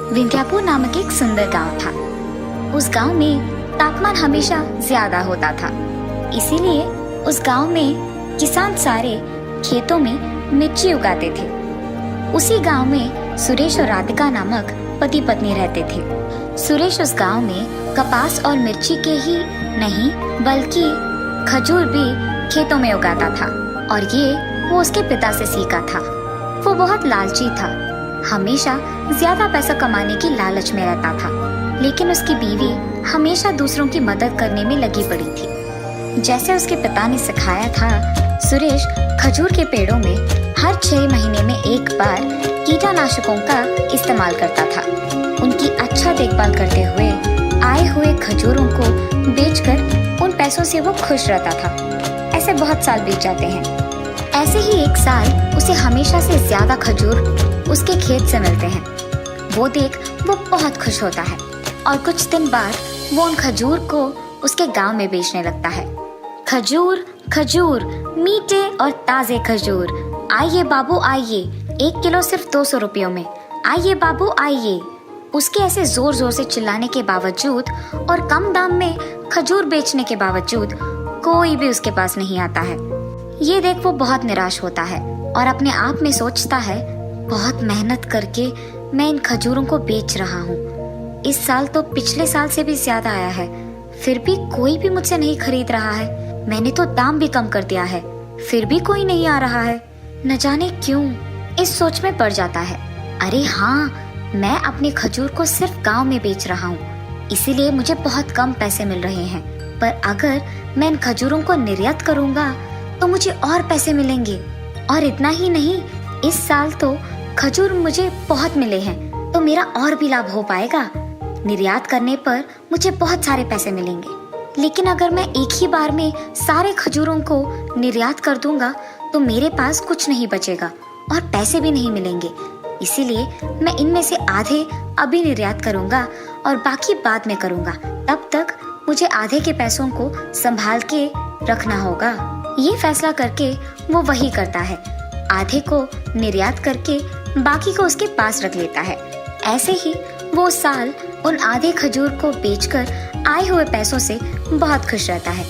विंध्यापुर नामक एक सुंदर गांव था। उस गांव में तापमान हमेशा ज्यादा होता था, इसीलिए उस गांव में किसान सारे खेतों में मिर्ची उगाते थे। उसी गांव में सुरेश और राधिका नामक पति पत्नी रहते थे। सुरेश उस गांव में कपास और मिर्ची के ही नहीं बल्कि खजूर भी खेतों में उगाता था, और ये वो उसके पिता से सीखा था। वो बहुत लालची था, हमेशा ज्यादा पैसा कमाने की लालच में रहता था, लेकिन उसकी बीवी हमेशा दूसरों की मदद करने में लगी पड़ी थी। जैसे उसके पिता ने सिखाया था, सुरेश खजूर के पेड़ों में हर 6 महीने में एक बार कीटनाशकों का इस्तेमाल करता था। उनकी अच्छा देखभाल करते हुए आए हुए खजूरों को बेचकर उन पैसों से वो खुश रहता था। ऐसे बहुत साल बीत जाते हैं। ऐसे ही एक साल उसे हमेशा से ज्यादा खजूर उसके खेत से मिलते हैं। वो देख वो बहुत खुश होता है, और कुछ दिन बाद वो उन खजूर को उसके गांव में बेचने लगता है। खजूर खजूर, मीठे और ताजे खजूर, आइए बाबू आइए, 1 किलो सिर्फ 200 रुपयों में, आइए बाबू आइए। उसके ऐसे जोर जोर से चिल्लाने के बावजूद और कम दाम में खजूर बेचने के बावजूद कोई भी उसके पास नहीं आता है। ये देख वो बहुत निराश होता है और अपने आप में सोचता है, बहुत मेहनत करके मैं इन खजूरों को बेच रहा हूँ। इस साल तो पिछले साल से भी ज्यादा आया है, फिर भी कोई भी मुझसे नहीं खरीद रहा है। मैंने तो दाम भी कम कर दिया है, फिर भी कोई नहीं आ रहा है। न जाने क्यों इस सोच में पड़ जाता है। अरे हाँ, मैं अपने खजूर को सिर्फ गांव में बेच रहा हूँ, इसीलिए मुझे बहुत कम पैसे मिल रहे हैं। पर अगर मैं इन खजूरों को निर्यात करूँगा तो मुझे और पैसे मिलेंगे। और इतना ही नहीं, इस साल तो खजूर मुझे बहुत मिले हैं, तो मेरा और भी लाभ हो पाएगा। निर्यात करने पर मुझे बहुत सारे पैसे मिलेंगे। लेकिन अगर मैं एक ही बार में सारे खजूरों को निर्यात कर दूंगा तो मेरे पास कुछ नहीं बचेगा और पैसे भी नहीं मिलेंगे। इसीलिए मैं इनमें से आधे अभी निर्यात करूंगा और बाकी बाद में करूंगा। तब तक मुझे आधे के पैसों को संभाल के रखना होगा। ये फैसला करके वो वही करता है, आधे को निर्यात करके बाकी को उसके पास रख लेता है। ऐसे ही वो साल उन आधे खजूर को बेचकर आए हुए पैसों से बहुत खुश रहता है।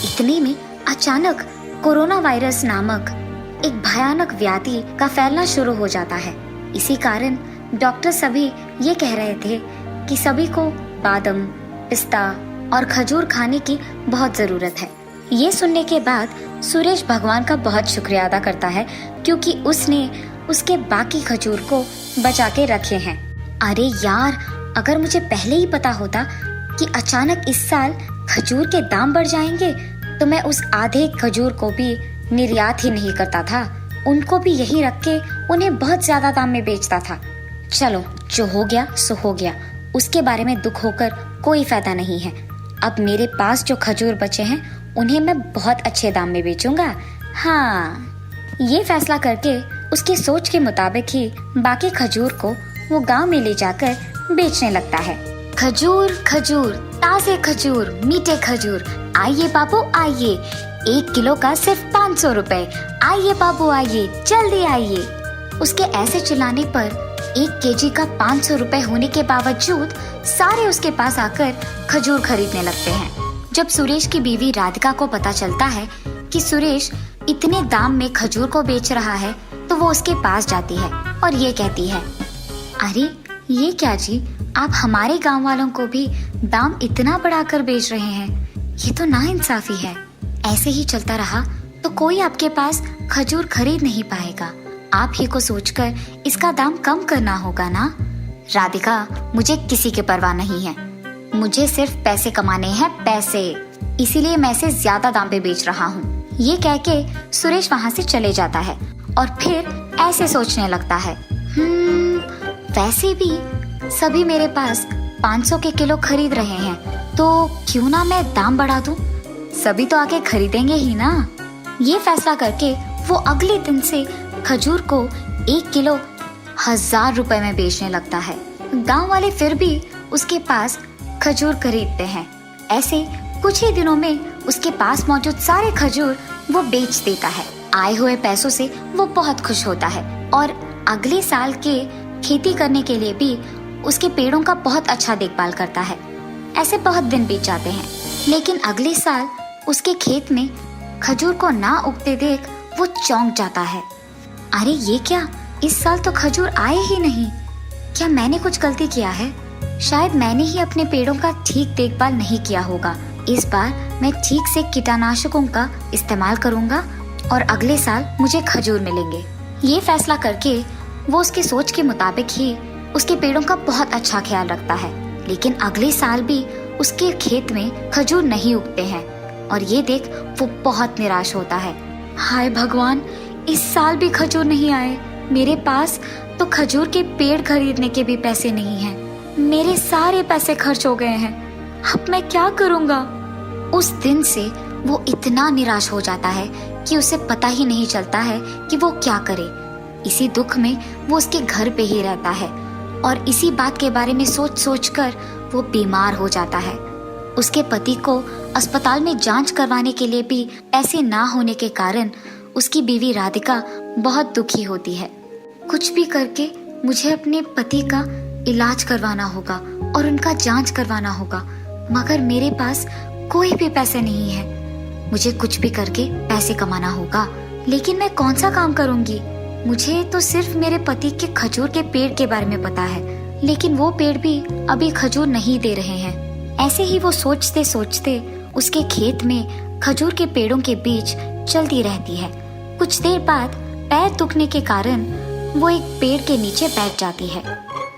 इतने में अचानक कोरोना वायरस नामक एक भयानक व्याधि का फैलना शुरू हो जाता है। इसी कारण डॉक्टर सभी ये कह रहे थे कि सभी को बादाम, पिस्ता और खजूर खाने की बहुत जरूरत है। ये सुनने के बाद सुरेश भगवान का बहुत शुक्रिया अदा करता है, क्योंकि उसने उसके बाकी खजूर को बचा के रखे हैं। अरे यार, अगर मुझे पहले ही पता होता कि अचानक इस साल खजूर के दाम बढ़ जाएंगे तो मैं उस आधे खजूर को भी निर्यात ही नहीं करता था, उनको भी यही रख के उन्हें बहुत ज्यादा दाम में बेचता था। चलो, जो हो गया सो हो गया, उसके बारे में दुख होकर कोई फायदा नहीं है। अब मेरे पास जो खजूर बचे हैं उन्हें मैं बहुत अच्छे दाम में बेचूंगा। हाँ, ये फैसला करके उसकी सोच के मुताबिक ही बाकी खजूर को वो गांव में ले जाकर बेचने लगता है। खजूर खजूर, ताजे खजूर, मीठे खजूर, आइए बाबू आइए, 1 किलो का सिर्फ 500 रुपए, आइए बाबू आइए, जल्दी आइए। उसके ऐसे चिल्लाने पर 1 केजी का 500 रुपए होने के बावजूद सारे उसके पास आकर खजूर खरीदने लगते हैं। जब सुरेश की बीवी राधिका को पता चलता है कि सुरेश इतने दाम में खजूर को बेच रहा है, तो वो उसके पास जाती है और ये कहती है, अरे ये क्या जी, आप हमारे गांव वालों को भी दाम इतना बढ़ाकर बेच रहे हैं, ये तो नाइंसाफी है। ऐसे ही चलता रहा तो कोई आपके पास खजूर खरीद नहीं पाएगा। आप ही को सोचकर इसका दाम कम करना होगा ना। राधिका, मुझे किसी की परवाह नहीं है, मुझे सिर्फ पैसे कमाने हैं, पैसे, इसीलिए मैं इसे ज्यादा दाम पे बेच रहा हूँ। ये कह के सुरेश वहाँ से चले जाता है और फिर ऐसे सोचने लगता है, वैसे भी सभी मेरे पास 500 के किलो खरीद रहे हैं, तो क्यों ना मैं दाम बढ़ा दूं, सभी तो आके खरीदेंगे ही ना। ये फैसला करके वो अगले दिन से खजूर को 1 किलो 1000 रुपए में बेचने लगता है। गांव वाले फिर भी उसके पास खजूर खरीदते हैं। ऐसे कुछ ही दिनों में उसके पास मौजूद सारे खजूर वो बेच देता है। आए हुए पैसों से वो बहुत खुश होता है और अगले साल के खेती करने के लिए भी उसके पेड़ों का बहुत अच्छा देखभाल करता है। ऐसे बहुत दिन बीत जाते हैं, लेकिन अगले साल उसके खेत में खजूर को ना उगते देख वो चौंक जाता है। अरे ये क्या, इस साल तो खजूर आए ही नहीं। क्या मैंने कुछ गलती किया है? शायद मैंने ही अपने पेड़ों का ठीक देखभाल नहीं किया होगा। इस बार मैं ठीक से कीटनाशकों का इस्तेमाल करूंगा और अगले साल मुझे खजूर मिलेंगे। ये फैसला करके वो उसकी सोच के मुताबिक ही उसके पेड़ों का बहुत अच्छा ख्याल रखता है। लेकिन अगले साल भी उसके खेत में खजूर नहीं उगते हैं और ये देख वो बहुत निराश होता है। हाय भगवान, इस साल भी खजूर नहीं आए। मेरे पास तो खजूर के पेड़ खरीदने के भी पैसे नहीं हैं। मेरे सारे पैसे खर्च हो गए हैं। अब मैं क्या करूँगा? उस दिन से वो इतना निराश हो जाता है कि उसे पता ही नहीं चलता है कि वो क्या करे। इसी दुख में वो उसके घर पे ही रहता है और इसी बात के बारे में सोच सोच कर वो बीमार हो जाता है। उसके पति को अस्पताल में जांच करवाने के लिए भी पैसे ना होने के कारण उसकी बीवी राधिका बहुत दुखी होती है। कुछ भी करके मुझे अपने पति का इलाज करवाना होगा और उनका जांच करवाना होगा, मगर मेरे पास कोई भी पैसे नहीं है। मुझे कुछ भी करके पैसे कमाना होगा, लेकिन मैं कौन सा काम करूंगी? मुझे तो सिर्फ मेरे पति के खजूर के पेड़ के बारे में पता है, लेकिन वो पेड़ भी अभी खजूर नहीं दे रहे हैं। ऐसे ही वो सोचते सोचते उसके खेत में खजूर के पेड़ों के बीच चलती रहती है। कुछ देर बाद पैर दुखने के कारण वो एक पेड़ के नीचे बैठ जाती है।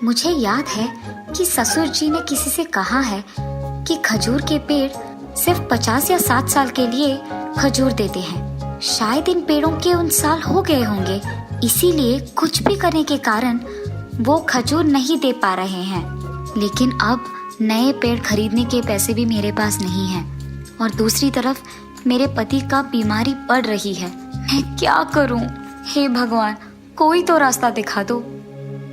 मुझे याद है कि ससुर जी ने किसी से कहा है कि खजूर के पेड़ सिर्फ 50 या 60 साल के लिए खजूर देते हैं। शायद इन पेड़ों के उन साल हो गए होंगे, इसीलिए कुछ भी करने के कारण वो खजूर नहीं दे पा रहे हैं। लेकिन अब नए पेड़ खरीदने के पैसे भी मेरे पास नहीं हैं और दूसरी तरफ मेरे पति का बीमारी बढ़ रही है। मैं क्या करूं? हे भगवान, कोई तो रास्ता दिखा दो।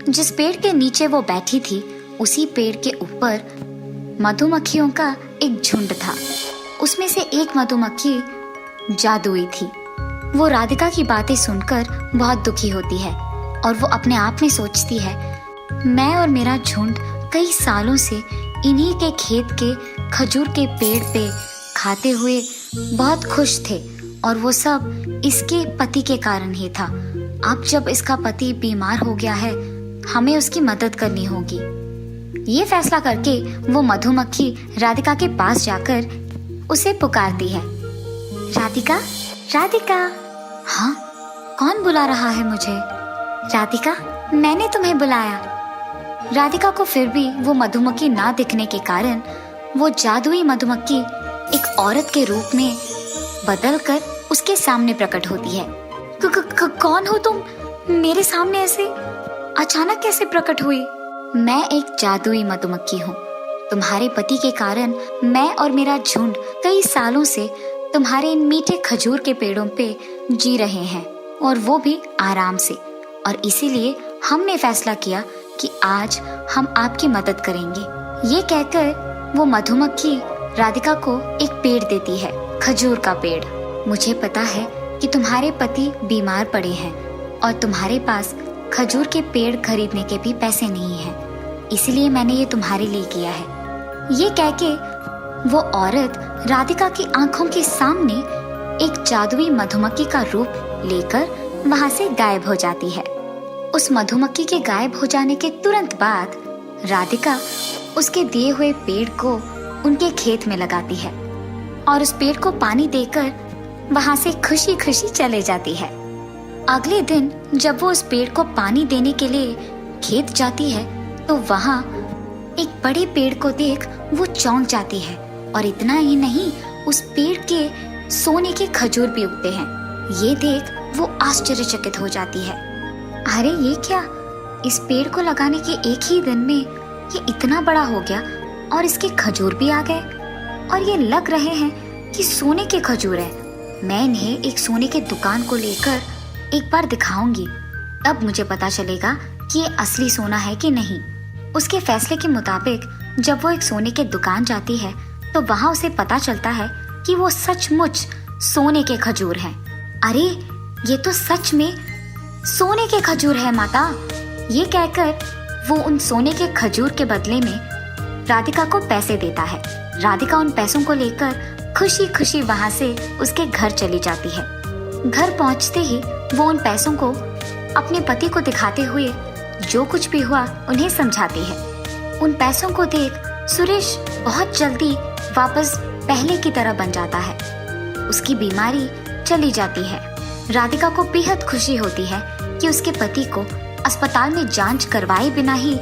जिस पेड़ के नीचे वो बैठी थी, उसी पेड़ के ऊपर मधुमक्खियों का एक झुंड था। उसमें से एक मधुमक्खी जादुई थी। वो राधिका की बातें सुनकर बहुत दुखी होती है और वो अपने आप में सोचती है, मैं और मेरा झुंड कई सालों से इन्हीं के खेत के खजूर के पेड़ पे खाते हुए बहुत खुश थे और वो सब इसके पति के कारण ही था। अब जब इसका पति बीमार हो गया है, हमें उसकी मदद करनी होगी। ये फैसला करके वो मधुमक्खी राधिका के पास जाकर उसे पुकारती है, राधिका, राधिका। हाँ, कौन बुला रहा है मुझे? राधिका, मैंने तुम्हें बुलाया। राधिका को फिर भी वो मधुमक्खी ना दिखने के कारण वो जादुई मधुमक्खी एक औरत के रूप में बदलकर उसके सामने प्रकट होती है। कौन हो तुम? मेरे सामने ऐसे अचानक कैसे प्रकट हुई? मैं एक जादुई मधुमक्खी हूँ। तुम्हारे पति के कारण मैं और मेरा झुंड कई सालों से तुम्हारे इन मीठे खजूर के पेड़ों पे जी रहे हैं और वो भी आराम से, और इसीलिए हमने फैसला किया कि आज हम आपकी मदद करेंगे। ये कहकर वो मधुमक्खी राधिका को एक पेड़ देती है, खजूर का पेड़। मुझे पता है कि तुम्हारे पति बीमार पड़े हैं और तुम्हारे पास खजूर के पेड़ खरीदने के भी पैसे नहीं हैं, इसलिए मैंने ये तुम्हारे लिए किया है। ये कह के वो औरत राधिका की आंखों के सामने एक जादुई मधुमक्खी का रूप लेकर वहां से गायब हो जाती है। उस मधुमक्खी के गायब हो जाने के तुरंत बाद राधिका उसके दिए हुए पेड़ को उनके खेत में लगाती है और उस पेड़ को पानी देकर वहां से खुशी खुशी चले जाती है। अगले दिन जब वो उस पेड़ को पानी देने के लिए खेत जाती है तो वहां एक बड़े पेड़ को देख वो चौंक जाती है, और इतना ही नहीं, उस पेड़ के सोने के खजूर भी उगते हैं। ये देख वो आश्चर्यचकित हो जाती है। अरे ये क्या, इस पेड़ को लगाने के एक ही दिन में ये इतना बड़ा हो गया और इसके खजूर भी आ गए, और ये लग रहे हैं कि सोने के खजूर है। मैं इन्हें एक सोने के दुकान को लेकर एक बार दिखाऊंगी, तब मुझे पता चलेगा कि ये असली सोना है कि नहीं। उसके फैसले के मुताबिक जब वो एक सोने के दुकान जाती है तो वहाँ उसे पता चलता है कि वो सचमुच सोने के खजूर हैं। अरे ये तो सच में सोने के खजूर है माता। ये कहकर वो उन सोने के खजूर के बदले में राधिका को पैसे देता है। राधिका उन पैसों को लेकर खुशी खुशी वहां से उसके घर चली जाती है। घर पहुंचते ही वो उन पैसों को अपने पति को दिखाते हुए जो कुछ भी हुआ उन्हें समझाती है। उन पैसों को देख सुरेश बहुत जल्दी वापस पहले की तरह बन जाता है। उसकी बीमारी चली जाती है। राधिका को बेहद खुशी होती है कि उसके पति को अस्पताल में जांच करवाए बिना ही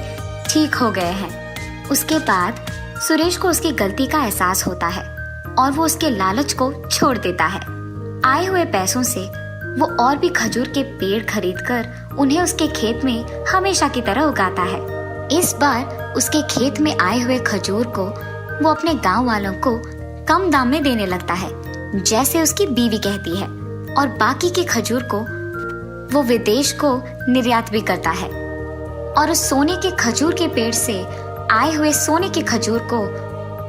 ठीक हो गए हैं। उसके बाद सुरेश को उसकी गलती का एहसास होता है और वो उसके लालच को छोड़ देता है। आए हुए पैसों से वो और भी खजूर के पेड़ खरीदकर उन्हें उसके खेत में हमेशा की तरह उगाता है। इस बार उसके खेत में आए हुए खजूर को वो अपने गांव वालों को कम दाम में देने लगता है, जैसे उसकी बीवी कहती है, और बाकी के खजूर को वो विदेश को निर्यात भी करता है। और उस सोने के खजूर के पेड़ से आए हुए सोने के खजूर को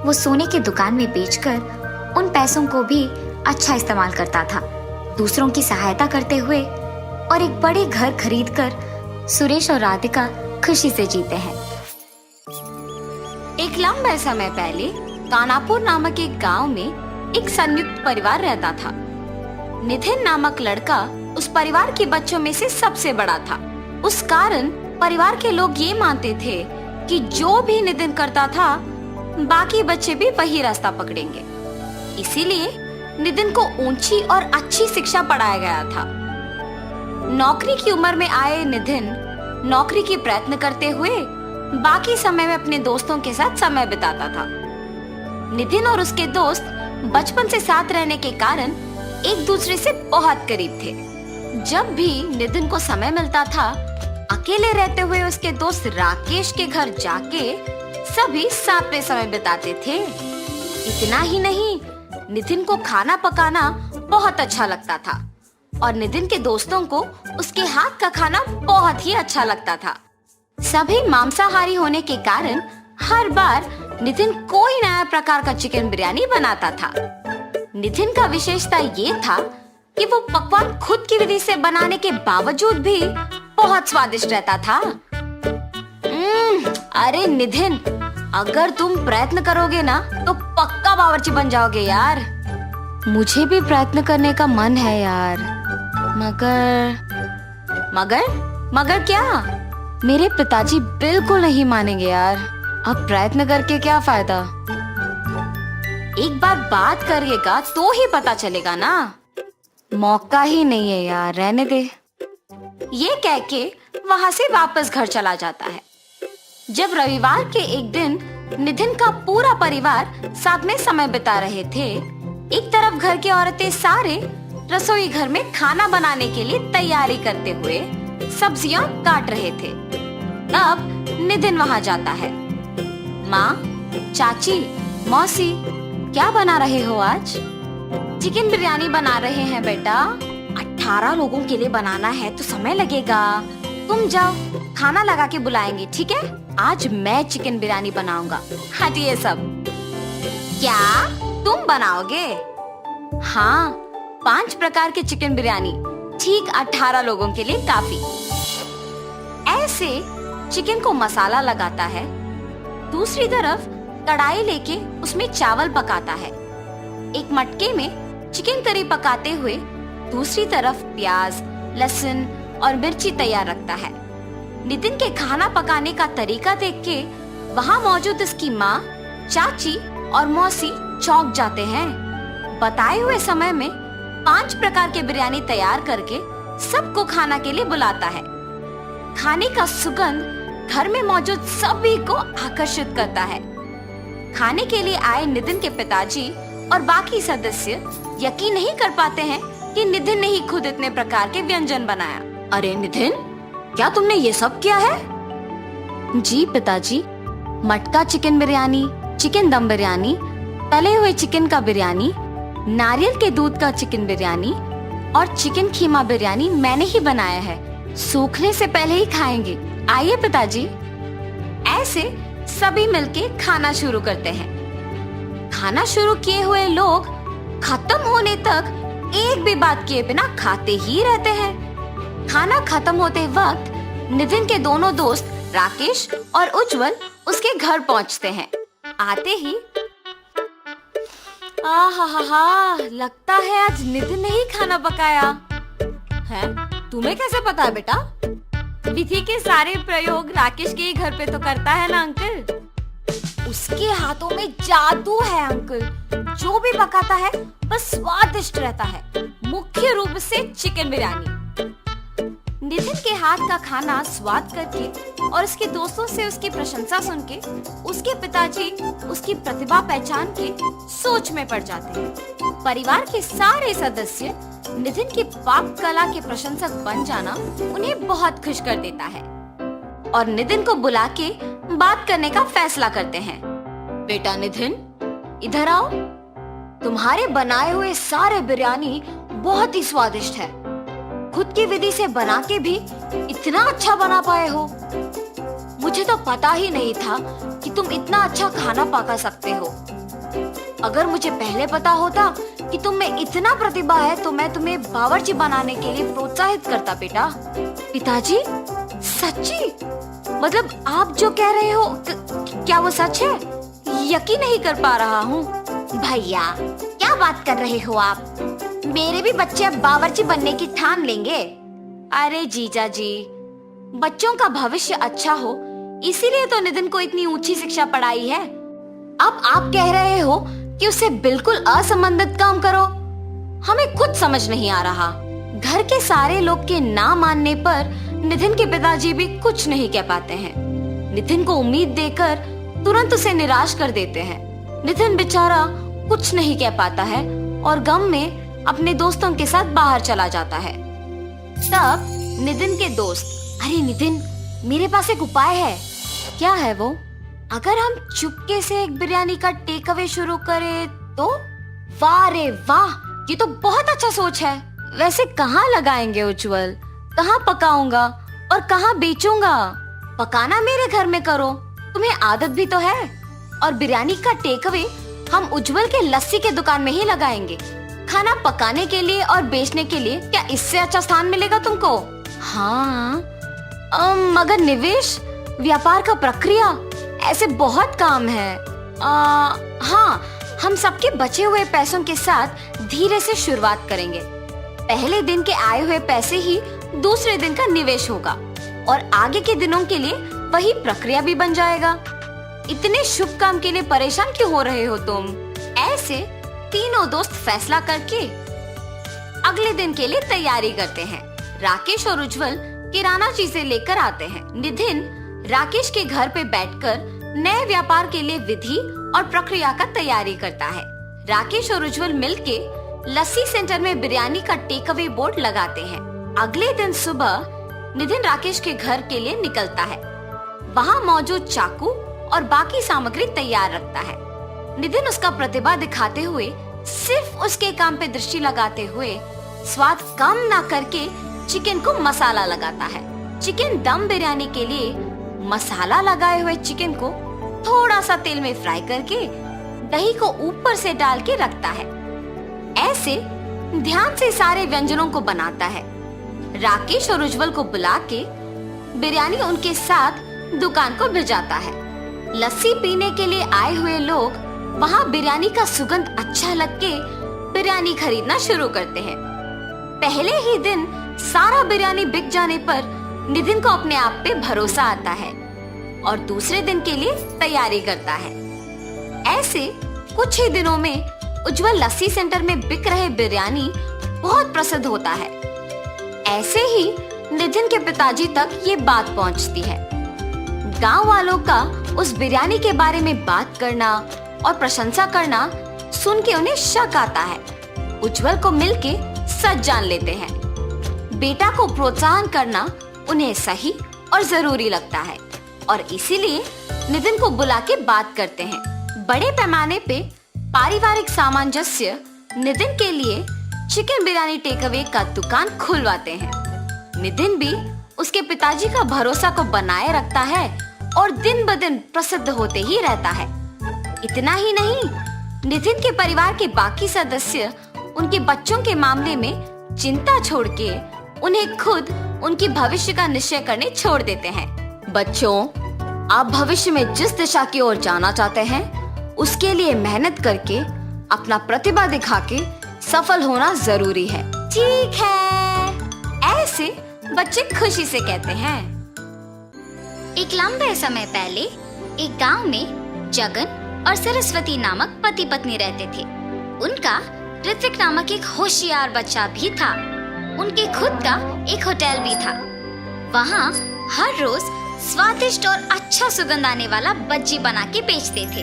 वो सोने की दुकान में बेचकर उन पैसों को भी अच्छा इस्तेमाल करता था, दूसरों की सहायता करते हुए, और एक बड़े घर खरीदकर सुरेश और राधिका खुशी से जीते हैं। एक लंबे समय पहले कानापुर नामक एक गांव में एक संयुक्त परिवार रहता था। नितिन नामक लड़का उस परिवार के बच्चों में से सबसे बड़ा था। उस कारण परिवार के लोग ये मानते थे कि जो भी नितिन करता था बाकी बच्चे भी वही रास्ता पकड़ेंगे। इसीलिए नितिन को ऊंची और अच्छी शिक्षा पढ़ाया गया था। नौकरी की उम्र में आए नितिन नौकरी की प्रयत्न करते हुए बाकी समय में अपने दोस्तों के साथ समय बिताता था। नितिन और उसके दोस्त बचपन से साथ रहने के कारण एक दूसरे से बहुत करीब थे। जब भी नितिन को समय मिलता था, अकेले रहते हुए उसके दोस्त राकेश के घर जाके सभी साथ में समय बिताते थे। इतना ही नहीं, नितिन को खाना पकाना बहुत अच्छा लगता था और नितिन के दोस्तों को उसके हाथ का खाना बहुत ही अच्छा लगता था। सभी मांसाहारी होने के कारण हर बार नितिन कोई नया प्रकार का चिकन बिरयानी बनाता था। नितिन का विशेषता ये था कि वो पकवान खुद की विधि से बनाने के बावजूद भी बहुत स्वादिष्ट रहता था। अरे नितिन, अगर तुम प्रयत्न करोगे ना तो पक्का बावर्ची बन जाओगे यार। मुझे भी प्रयत्न करने का मन है यार, मगर क्या? मेरे पिताजी बिल्कुल नहीं मानेंगे यार। अब प्रयत्न करके क्या फायदा? एक बार बात करिएगा तो ही पता चलेगा ना। मौका ही नहीं है यार, रहने दे। ये कह के वहां से वापस घर चला जाता है। जब रविवार के एक दिन नितिन का पूरा परिवार साथ में समय बिता रहे थे, एक तरफ घर की औरतें सारे रसोई घर में खाना बनाने के लिए तैयारी करते हुए सब्जियां काट रहे थे। तब नितिन वहां जाता है। माँ, चाची, मौसी, क्या बना रहे हो आज? चिकन बिरयानी बना रहे हैं बेटा। 18 लोगों के लिए बनाना है तो समय लगेगा। तुम जाओ, खाना लगा के बुलाएंगे, ठीक है? आज मैं चिकन बिरयानी बनाऊंगा। हटिए सब। क्या तुम बनाओगे? हाँ, 5 प्रकार के चिकन बिरयानी, ठीक 18 लोगों के लिए काफी। ऐसे चिकन को मसाला लगाता है। दूसरी तरफ कढ़ाई लेके उसमें चावल पकाता है। एक मटके में चिकन करी पकाते हुए दूसरी तरफ प्याज, लहसुन और मिर्ची तैयार रखता है। नितिन के खाना पकाने का तरीका देख के वहाँ मौजूद उसकी माँ, चाची और मौसी चौंक जाते हैं। बताए हुए समय में 5 प्रकार के बिरयानी तैयार करके सबको खाना के लिए बुलाता है। खाने का सुगंध घर में मौजूद सभी को आकर्षित करता है। खाने के लिए आए नितिन के पिताजी और बाकी सदस्य यकीन नहीं कर पाते हैं कि नितिन ने ही खुद इतने प्रकार के व्यंजन बनाया। अरे नितिन, क्या तुमने ये सब किया है? जी पिताजी, मटका चिकन बिरयानी, चिकन दम बिरयानी, तले हुए चिकन का बिरयानी, नारियल के दूध का चिकन बिरयानी और चिकन खीमा बिरयानी मैंने ही बनाया है। सूखने से पहले ही खाएंगे। आइए पिताजी। ऐसे सभी मिलके खाना शुरू करते हैं। खाना शुरू किए हुए लोग खत्म होने तक एक भी बात किए बिना खाते ही रहते हैं। खाना खत्म होते वक्त नितिन के दोनों दोस्त राकेश और उज्जवल उसके घर पहुंचते हैं। आते ही आहा, लगता है आज नितिन ने ही खाना पकाया है। तुम्हें कैसे पता है बेटा? विधि के सारे प्रयोग राकेश के ही घर पे तो करता है ना अंकल। उसके हाथों में जादू है अंकल, जो भी पकाता है बस स्वादिष्ट रहता है, मुख्य रूप से चिकन बिरयानी। नितिन के हाथ का खाना स्वाद करके और उसके दोस्तों से उसकी प्रशंसा सुन के उसके पिताजी उसकी प्रतिभा पहचान के सोच में पड़ जाते हैं। परिवार के सारे सदस्य नितिन की पाक कला के प्रशंसक बन जाना उन्हें बहुत खुश कर देता है और नितिन को बुला के बात करने का फैसला करते हैं। बेटा नितिन, इधर आओ। तुम्हारे बनाए हुए सारे बिरयानी बहुत ही स्वादिष्ट है। खुद की विधि से बना के भी इतना अच्छा बना पाए हो। मुझे तो पता ही नहीं था कि तुम इतना अच्छा खाना पका सकते हो। अगर मुझे पहले पता होता कि तुम में इतना प्रतिभा है तो मैं तुम्हें बावर्ची बनाने के लिए प्रोत्साहित करता बेटा। पिताजी, सच्ची? मतलब आप जो कह रहे हो क्या वो सच है? यकीन नहीं कर पा रहा हूँ। भैया, क्या बात कर रहे हो आप? मेरे भी बच्चे अब बावर्ची बनने की ठान लेंगे। अरे जीजा जी, बच्चों का भविष्य अच्छा हो इसीलिए तो नितिन को इतनी ऊंची शिक्षा पढ़ाई है। अब आप कह रहे हो कि उसे बिल्कुल असंबंधित काम करो। हमें कुछ समझ नहीं आ रहा। घर के सारे लोग के ना मानने पर नितिन के पिताजी भी कुछ नहीं कह पाते हैं। नितिन को उम्मीद देकर तुरंत उसे निराश कर देते हैं। नितिन बेचारा कुछ नहीं कह पाता है और गम में अपने दोस्तों के साथ बाहर चला जाता है। तब नितिन के दोस्त, अरे नितिन, मेरे पास एक उपाय है। क्या है वो? अगर हम चुपके से एक बिरयानी का टेक अवे शुरू करें तो? वाह रे वाह, ये तो बहुत अच्छा सोच है। वैसे कहाँ लगाएंगे उज्जवल? कहाँ पकाऊंगा और कहाँ बेचूंगा? पकाना मेरे घर में करो, तुम्हें आदत भी तो है। और बिरयानी का टेक अवे हम उज्जवल के लस्सी के दुकान में ही लगाएंगे। खाना पकाने के लिए और बेचने के लिए क्या इससे अच्छा स्थान मिलेगा तुमको? हाँ, मगर निवेश, व्यापार का प्रक्रिया, ऐसे बहुत काम है। हाँ, हम सबके बचे हुए पैसों के साथ धीरे से शुरुआत करेंगे। पहले दिन के आए हुए पैसे ही दूसरे दिन का निवेश होगा और आगे के दिनों के लिए वही प्रक्रिया भी बन जाएगा। इतने शुभ काम के लिए परेशान क्यों हो रहे हो तुम? ऐसे तीनों दोस्त फैसला करके अगले दिन के लिए तैयारी करते हैं। राकेश और उज्जवल किराना चीजें लेकर आते हैं। नितिन राकेश के घर पे बैठकर नए व्यापार के लिए विधि और प्रक्रिया का तैयारी करता है। राकेश और उज्जवल मिलके लस्सी सेंटर में बिरयानी का टेक अवे बोर्ड लगाते हैं। अगले दिन सुबह नितिन राकेश के घर के लिए निकलता है। वहाँ मौजूद चाकू और बाकी सामग्री तैयार रखता है। नितिन उसका प्रतिभा दिखाते हुए सिर्फ उसके काम पे दृष्टि लगाते हुए स्वाद कम ना करके चिकन को मसाला लगाता है। चिकन दम बिरयानी के लिए मसाला लगाए हुए चिकन को थोड़ा सा तेल में फ्राई करके दही को ऊपर से डाल के रखता है। ऐसे ध्यान से सारे व्यंजनों को बनाता है। राकेश और उज्जवल को बुला के बिरयानी उनके साथ दुकान को भिजाता है। लस्सी पीने के लिए आए हुए लोग वहाँ बिरयानी का सुगंध अच्छा लग के बिरयानी खरीदना शुरू करते हैं। पहले ही दिन सारा बिरयानी बिक जाने पर नितिन को अपने आप पे भरोसा आता है और दूसरे दिन के लिए तैयारी करता है। ऐसे कुछ ही दिनों में उज्जवल लस्सी सेंटर में बिक रहे बिरयानी बहुत प्रसिद्ध होता है। ऐसे ही नितिन के पिताजी तक ये बात पहुंचती है। गांव वालों का उस बिरयानी के बारे में बात करना और प्रशंसा करना सुन के उन्हें शक आता है। उज्जवल को मिलके सच जान लेते हैं। बेटा को प्रोत्साहन करना उन्हें सही और जरूरी लगता है और इसीलिए नितिन को बुला के बात करते हैं। बड़े पैमाने पे पारिवारिक सामंजस्य नितिन के लिए चिकन बिरयानी टेक अवे का दुकान खुलवाते हैं। नितिन भी उसके पिताजी का भरोसा को बनाए रखता है और दिन ब दिन प्रसिद्ध होते ही रहता है। इतना ही नहीं, नितिन के परिवार के बाकी सदस्य उनके बच्चों के मामले में चिंता छोड़ के उन्हें खुद उनके भविष्य का निश्चय करने छोड़ देते हैं। बच्चों, आप भविष्य में जिस दिशा की ओर जाना चाहते हैं उसके लिए मेहनत करके अपना प्रतिभा दिखा के सफल होना जरूरी है। ठीक है, ऐसे बच्चे खुशी से कहते हैं। एक लंबे समय पहले एक गांव में जगन और सरस्वती नामक पति पत्नी रहते थे। उनका ऋत्विक नामक एक होशियार बच्चा भी था। उनके खुद का एक होटल भी था। वहाँ हर रोज स्वादिष्ट और अच्छा सुगंध आने वाला बज्जी बना के बेचते थे।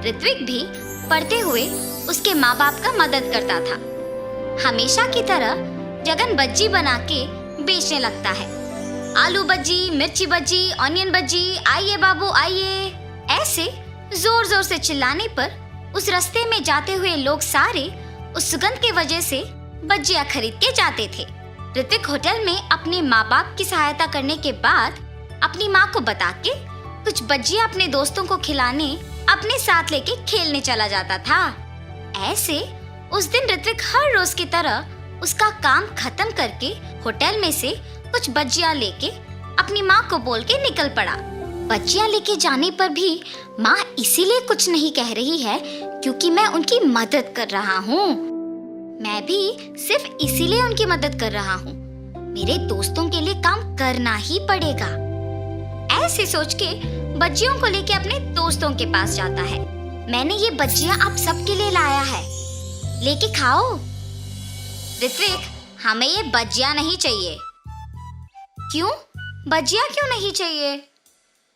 ऋत्विक भी पढ़ते हुए उसके माँ बाप का मदद करता था। हमेशा की तरह जगन बज्जी बना के बेचने लगता है। आलू बज्जी, मिर्ची बज्जी, ऑनियन बज्जी, आइए बाबू आइए। ऐसे जोर जोर से चिल्लाने पर उस रास्ते में जाते हुए लोग सारे उस सुगंध की वजह से बज्जियां खरीद के जाते थे। ऋत्विक होटल में अपने माँ बाप की सहायता करने के बाद अपनी माँ को बता के कुछ बज्जियां अपने दोस्तों को खिलाने अपने साथ लेके खेलने चला जाता था। ऐसे उस दिन ऋत्विक हर रोज की तरह उसका काम खत्म करके होटल में से कुछ बज्जियां लेके अपनी माँ को बोल के निकल पड़ा। बज्जियां लेके जाने पर भी माँ इसीलिए कुछ नहीं कह रही है क्योंकि मैं उनकी मदद कर रहा हूँ। मैं भी सिर्फ इसीलिए उनकी मदद कर रहा हूँ। मेरे दोस्तों के लिए काम करना ही पड़ेगा। ऐसे सोच के बज्जियों को लेके अपने दोस्तों के पास जाता है। मैंने ये बज्जियां आप सबके लिए लाया है, लेके खाओ। ऋत्विक, हमें ये बज्जियां नहीं चाहिए। क्यों? बज्जियां क्यों नहीं चाहिए?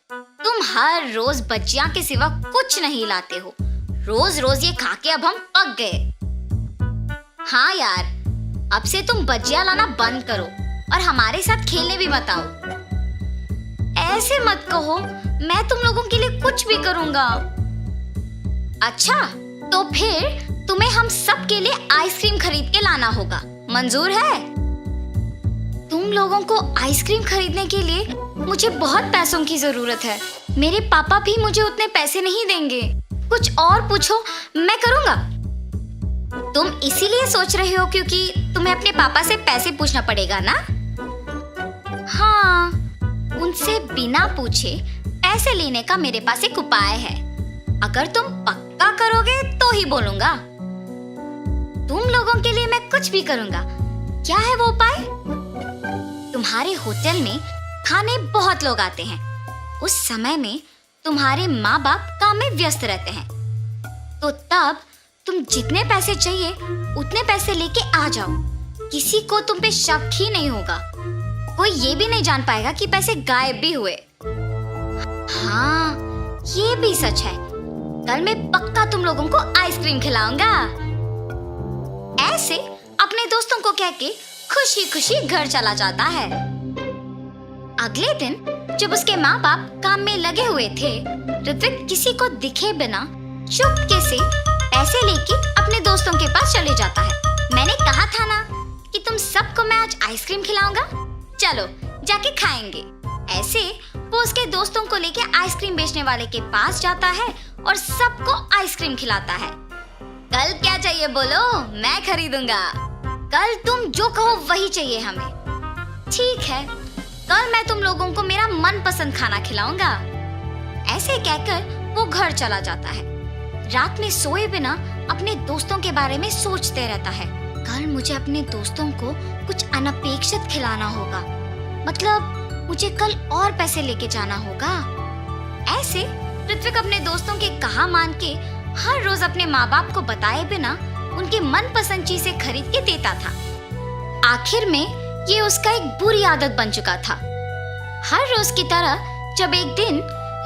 तुम हर रोज बज्जियां के सिवा कुछ नहीं लाते हो। रोज रोज ये खा के अब हम पक गए। हाँ यार, अब से तुम बज्जियां लाना बंद करो और हमारे साथ खेलने भी मत आओ। ऐसे मत कहो, मैं तुम लोगों के लिए कुछ भी करूंगा। अच्छा, तो फिर तुम्हें हम सब के लिए आइसक्रीम खरीद के लाना होगा। मंजूर है? तुम लोगों को आइसक्रीम खरीदने के लिए मुझे बहुत पैसों की जरूरत है। मेरे पापा भी मुझे उतने पैसे नहीं देंगे। कुछ और पूछो, मैं करूंगा। तुम इसीलिए सोच रहे हो क्योंकि तुम्हें अपने पापा से पैसे पूछना पड़ेगा ना? हाँ, उनसे बिना पूछे पैसे लेने का मेरे पास एक उपाय है। अगर तुम पक्का करोगे तो ही बोलूंगा। तुम लोगों के लिए मैं कुछ भी करूंगा। क्या है वो उपाय? तुम्हारे होटल में खाने बहुत लोग आते हैं। उस समय में तुम्हारे माँ बाप काम में व्यस्त रहते हैं, तो तब तुम जितने पैसे चाहिए उतने पैसे लेके आ जाओ। किसी को तुम पे शक ही नहीं होगा। कोई ये भी नहीं जान पाएगा कि पैसे गायब भी हुए। हाँ, ये भी सच है। कल मैं पक्का तुम लोगों को आइसक्रीम खिलाऊंगा। ऐसे अपने दोस्तों को कह के खुशी खुशी घर चला जाता है। अगले दिन जब उसके माँ बाप काम में लगे हुए थे, ऋत्विक किसी को दिखे बिना चुपके से पैसे लेके अपने दोस्तों के पास चले जाता है। मैंने कहा था ना कि तुम सबको मैं आज आइसक्रीम खिलाऊंगा। चलो जाके खाएंगे। ऐसे वो उसके दोस्तों को लेके आइसक्रीम बेचने वाले के पास जाता है और सबको आइसक्रीम खिलाता है। कल क्या चाहिए बोलो, मैं खरीदूंगा। कल तुम जो कहो वही चाहिए हमें। ठीक है, कल मैं तुम लोगों को मेरा मनपसंद खाना खिलाऊंगा। ऐसे कहकर वो घर चला जाता है। रात में सोए बिना अपने दोस्तों के बारे में सोचते रहता है। कल मुझे अपने दोस्तों को कुछ अनपेक्षित खिलाना होगा। मतलब मुझे कल और पैसे लेके जाना होगा। ऐसे ऋत्विक अपने दोस्तों के कहा मान के हर रोज अपने माँ बाप को बताए बिना उनकी मनपसंद चीजें खरीद के देता था। आखिर में ये उसका एक बुरी आदत बन चुका था। हर रोज की तरह जब एक दिन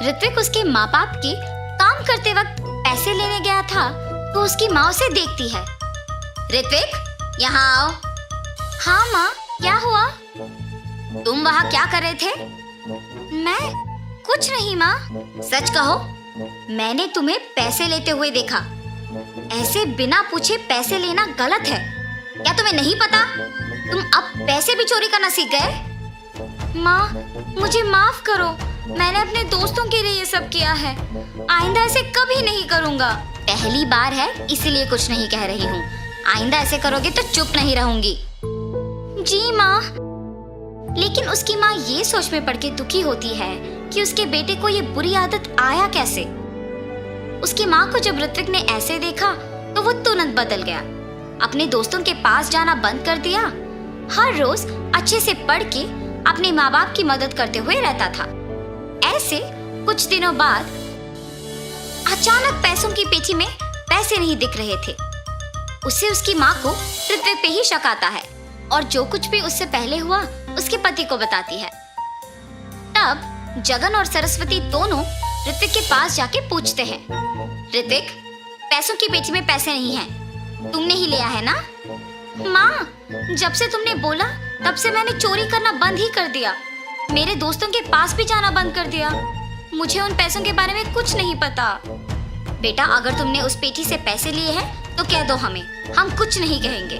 ऋत्विक उसके माँ बाप के काम करते वक्त पैसे लेने गया था, तो उसकी माँ उसे देखती है। ऋत्विक, यहाँ आओ। हाँ माँ, क्या हुआ? तुम वहाँ क्या कर रहे थे? मैं कुछ नहीं माँ। सच कहो, मैंने तुम्हें पैसे लेते हुए देखा। ऐसे बिना पूछे पैसे लेना गलत है। क्या तुम्हें नहीं पता? तुम अब पैसे भी चोरी करना सीख गए। माँ, मुझे माफ करो। मैंने अपने दोस्तों के लिए ये सब किया है। आइंदा ऐसे कभी नहीं करूँगा। पहली बार है इसलिए कुछ नहीं कह रही हूँ। आइंदा ऐसे करोगे तो चुप नहीं रहूंगी। जी माँ। लेकिन उसकी माँ ये सोच में पड़ के दुखी होती है कि उसके बेटे को ये बुरी आदत आया कैसे। उसकी माँ को जब ऋत्विक ने ऐसे देखा तो वो तुरंत बदल गया। अपने दोस्तों के पास जाना बंद कर दिया। हर रोज अच्छे से पढ़ के अपने माँ बाप की मदद करते हुए रहता था। ऐसे कुछ दिनों बाद अचानक पैसों की पेटी में पैसे नहीं दिख रहे थे। उससे उसकी माँ को ऋत्विक पे ही शक आता है और जो कुछ भी उससे पहले हुआ उसके पति को बताती है। तब जगन और सरस्वती दोनों ऋत्विक के पास जाके पूछते हैं, ऋत्विक, पैसों की पेटी में पैसे नहीं हैं, तुमने ही लिया है ना? माँ, जब से तुमने बोला तब से मैंने चोरी करना बंद ही कर दिया। मेरे दोस्तों के पास भी जाना बंद कर दिया। मुझे उन पैसों के बारे में कुछ नहीं पता। बेटा, अगर तुमने उस पेटी से पैसे लिए हैं तो कह दो हमें, हम कुछ नहीं कहेंगे।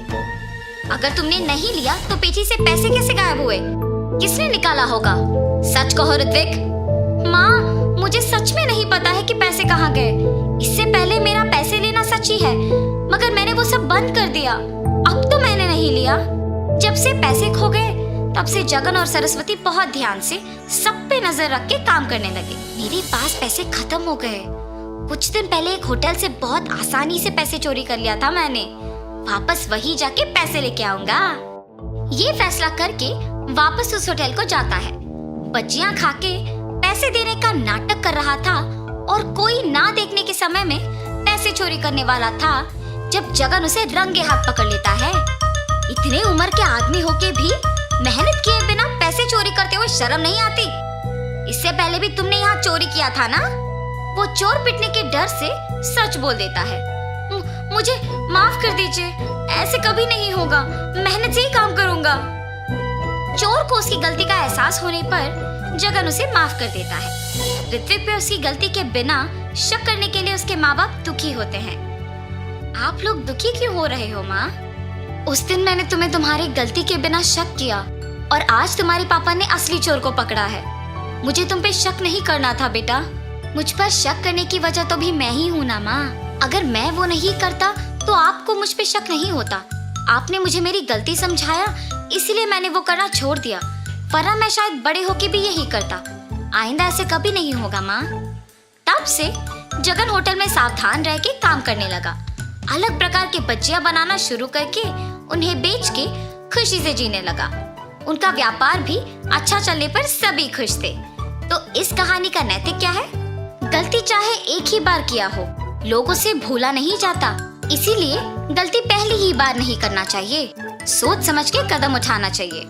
अगर तुमने नहीं लिया तो पेटी से पैसे कैसे गायब हुए? किसने निकाला होगा? सच कहो ऋत्विक। माँ, मुझे सच में नहीं पता है कि पैसे कहाँ गए। इससे पहले मेरा पैसे लेना सच ही है, मगर मैंने वो सब बंद कर दिया। अब तो मैंने नहीं लिया। जब से पैसे खो गए तब से जगन और सरस्वती बहुत ध्यान से सब पे नजर रख के काम करने लगे। मेरे पास पैसे खत्म हो गए। कुछ दिन पहले एक होटल से बहुत आसानी से पैसे चोरी कर लिया था मैंने। वापस वही जाके पैसे लेके आऊंगा। ये फैसला करके वापस उस होटल को जाता है। बच्चियां खा के पैसे देने का नाटक कर रहा था और कोई ना देखने के समय में पैसे चोरी करने वाला था जब जगन उसे रंगे हाथ पकड़ लेता है। इतने उम्र के आदमी होके भी मेहनत किए बिना पैसे चोरी करते हुए शर्म नहीं आती? इससे पहले भी तुमने यहाँ चोरी किया था ना? वो चोर पिटने के डर से सच बोल देता है। मुझे माफ कर दीजिए, ऐसे कभी नहीं होगा, मेहनत से ही काम करूंगा। चोर को उसकी गलती का एहसास होने पर जगन उसे माफ कर देता है। ऋत्विक पे उसकी गलती के बिना शक करने के लिए उसके माँ बाप दुखी होते हैं। आप लोग दुखी क्यों हो रहे हो माँ? उस दिन मैंने तुम्हें तुम्हारी गलती के बिना शक किया और आज तुम्हारे पापा ने असली चोर को पकड़ा है। मुझे तुम पे शक नहीं करना था बेटा। मुझ पर शक करने की वजह तो भी मैं ही हूँ ना माँ। अगर मैं वो नहीं करता तो आपको मुझ पे शक नहीं होता। आपने मुझे मेरी गलती समझाया, इसलिए मैंने वो करना छोड़ दिया, वरना मैं शायद बड़े होके भी यही करता। आइंदा ऐसे कभी नहीं होगा माँ। तब से जगन होटल में सावधान रह के काम करने लगा। अलग प्रकार के बच्चियां बनाना शुरू करके उन्हें बेच के खुशी से जीने लगा। उनका व्यापार भी अच्छा चलने पर सभी खुश थे। तो इस कहानी का नैतिक क्या है? गलती चाहे एक ही बार किया हो, लोगों से भूला नहीं जाता। इसीलिए गलती पहली ही बार नहीं करना चाहिए। सोच समझ के कदम उठाना चाहिए।